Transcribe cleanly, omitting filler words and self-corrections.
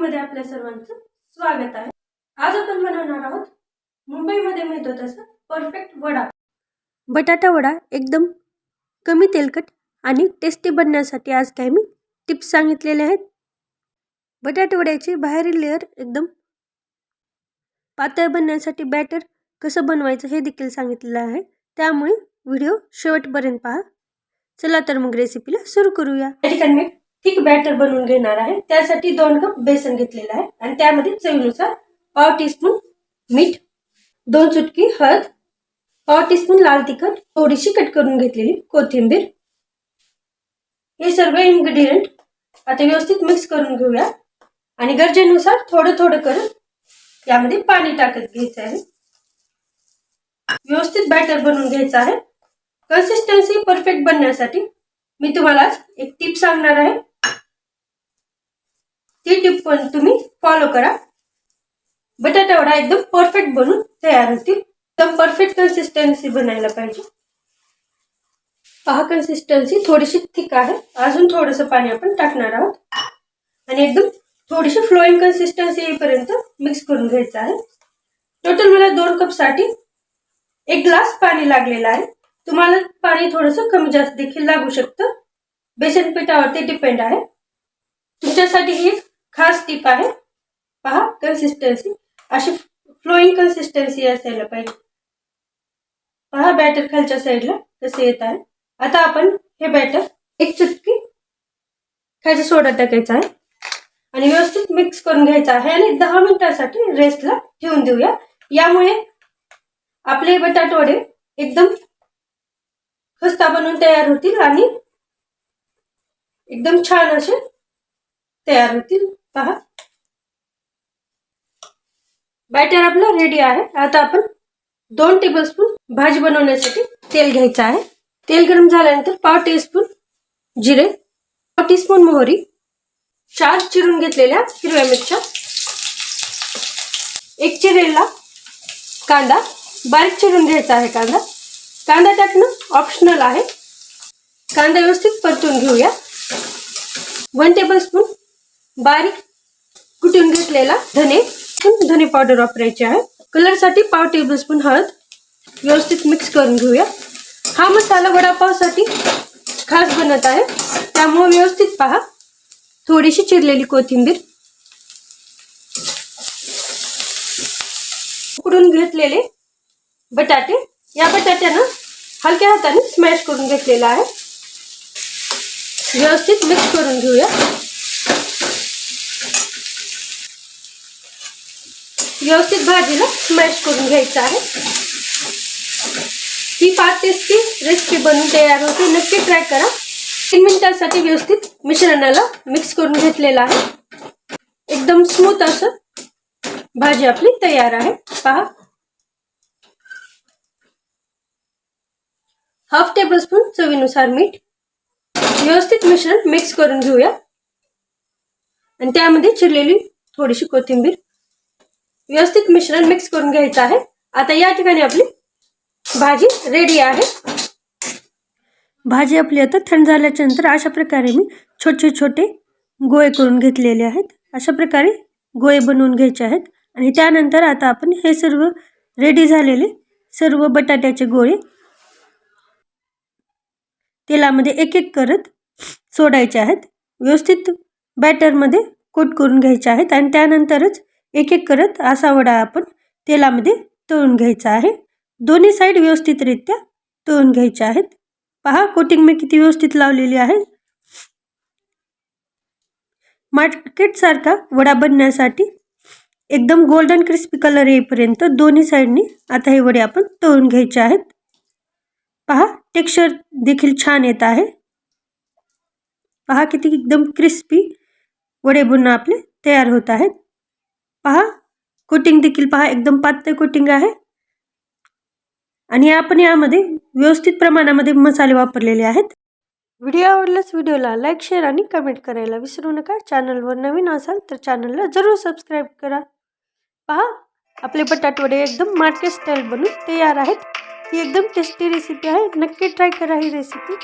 मध्ये आपल्या सर्वांचं स्वागत आहे। आज आपण बनवणार आहोत मुंबईमध्ये मिळतो तसा परफेक्ट वडा। बटाटा वडा एकदम कमी तेलकट आणि टेस्टी बनण्यासाठी आज काही मी टिप्स सांगितलेले आहेत। बटाटा वड्याची बाहेरील लेयर एकदम पातळ बनण्यासाठी बॅटर कसं बनवायचं हे देखील सांगितलेलं आहे, त्यामुळे व्हिडिओ शेवटपर्यंत पहा। चला तर मग रेसिपीला सुरू करूया। या ठिकाणी मी थिक बॅटर बनवून घेणार आहे। त्यासाठी 2 कप बेसन घेतलेला आहे आणि त्यामध्ये चवीनुसार पाव टीस्पून मीठ, 2 चुटकी हळद, पाव टीस्पून लाल तिखट, थोडीशी कट करून घेतलेली कोथिंबीर। हे सर्व इन्ग्रेडिएंट आता व्यवस्थित मिक्स करून घेऊया आणि गरजेनुसार थोडं थोडं करत यामध्ये पाणी टाकत घ्यायचं आहे। व्यवस्थित बॅटर बनवून घ्यायचं आहे। कन्सिस्टन्सी परफेक्ट बनण्यासाठी मी तुम्हाला आज एक टिप सांगणार आहे, ती टिप पण तुम्ही फॉलो करा। बटाटा वडा एकदम परफेक्ट बनून तयार होतील। एकदम परफेक्ट कन्सिस्टन्सी बनायला पाहिजे। पहा, कन्सिस्टन्सी थोडीशी थिक आहे, अजून थोडंसं पाणी आपण टाकणार आहोत आणि एकदम थोडीशी फ्लोइंग कन्सिस्टन्सी येईपर्यंत मिक्स करून घ्यायचं आहे। टोटल मला 2 कप साठी 1 ग्लास पाणी लागलेलं आहे। तुम्हाला पाणी थोडंसं कमी जास्त देखील लागू शकतं, बेसन पिठावरती डिपेंड आहे। तुमच्यासाठी ही एक खास टिप आहे। पहा, कन्सिस्टन्सी अशी फ्लोइंग कन्सिस्टन्सी असायला पाहिजे। पहा बॅटर खालच्या साईडला कसं येत आहे। आता आपण हे बॅटर 1 चुटकी खायचा सोडा टाकायचा आहे आणि व्यवस्थित मिक्स करून घ्यायचा आहे आणि 10 मिनिटांसाठी रेस्टला ठेवून देऊया। यामुळे आपले बटाटे वडे एकदम खस्ता बनून तयार होतील आणि एकदम छान असे तयार होतील। पहा, बॅटर आपलं रेडी आहे। आता आपण 2 टेबलस्पून भाजी बनवण्यासाठी तेल घ्यायचं आहे। तेल गरम झाल्यानंतर पाव टीस्पून जिरे, पाव टीस्पून मोहरी, 4 चिरून घेतलेल्या हिरव्या मिरच्या, 1 चिरलेला कांदा, बारीक चिरून घ्यायचा आहे कांदा। कांदा टाकणं ऑप्शनल आहे। कांदा व्यवस्थित परतून घेऊया। 1 टेबलस्पून बारीक कुटून घेतलेला धने पावडर वापरायची आहे। कलर साठी पाव टेबलस्पून हळद, व्यवस्थित मिक्स करून घेऊया। हा मसाला वडापावसाठी खास बनत आहे, त्यामुळे व्यवस्थित पहा। थोडीशी चिरलेली कोथिंबीर, उकडून घेतलेले बटाटे, या बटाट्यांना हलक्या हाताने स्मॅश करून घेतलेला आहे। व्यवस्थित मिक्स करून घेऊया। व्यवस्थित भाजीला स्मॅश करून घ्यायचं आहे। ही फार टेस्टी रेसिपी बनून तयार होते, नक्की ट्राय करा। 3 मिनिटांसाठी व्यवस्थित मिश्रणाला मिक्स करून घेतलेला आहे। एकदम स्मूथ असं भाजी आपली तयार आहे। पहा, हाफ टेबलस्पून चवीनुसार मीठ, व्यवस्थित मिश्रण मिक्स करून घेऊया आणि त्यामध्ये चिरलेली थोडीशी कोथिंबीर, व्यवस्थित मिश्रण मिक्स करून घ्यायचं आहे। आता या ठिकाणी आपली भाजी रेडी आहे। भाजी आपली आता थंड झाल्याच्या नंतर अशा प्रकारे मी छोटे छोटे गोळे करून घेतलेले आहेत। अशा प्रकारे गोळे बनवून घ्यायचे आहेत आणि त्यानंतर आता आपण हे सर्व रेडी झालेले सर्व बटाट्याचे गोळे तेलामध्ये एक एक करत सोडायचे आहेत। व्यवस्थित बॅटर मध्ये कोट करून घ्यायचे आहेत आणि त्यानंतरच एक एक करत असा वडा आपण तेलामध्ये तळून घ्यायचा आहे। दोन्ही साइड व्यवस्थितरित्या तळून घ्यायचे आहेत। पहा, कोटिंग मी किती व्यवस्थित लावलेली आहे। मार्केट सारखा वडा बनण्यासाठी एकदम गोल्डन क्रिस्पी कलर येईपर्यंत दोन्ही साइडनी आता हे वडे आपण तळून घ्यायचे आहेत। पहा, टेक्स्चर देखील छान येत आहे। पहा किती एकदम क्रिस्पी वडे बनून आपले तयार होत आहेत। पहा, कोटिंग देखील पहा एकदम पातळ कोटिंग आहे आणि आपण यामध्ये व्यवस्थित प्रमाणामध्ये मसाले वापरलेले आहेत। व्हिडिओ आवडल्यास व्हिडिओला लाईक, शेअर आणि कमेंट करायला विसरू नका। चॅनलवर नवीन असाल तर चॅनलला जरूर सबस्क्राइब करा। पहा, आपले बटाटे वडे एकदम मार्केट स्टाईल बनून तयार आहेत। ही एकदम टेस्टी रेसिपी आहे, नक्की ट्राय करा ही रेसिपी।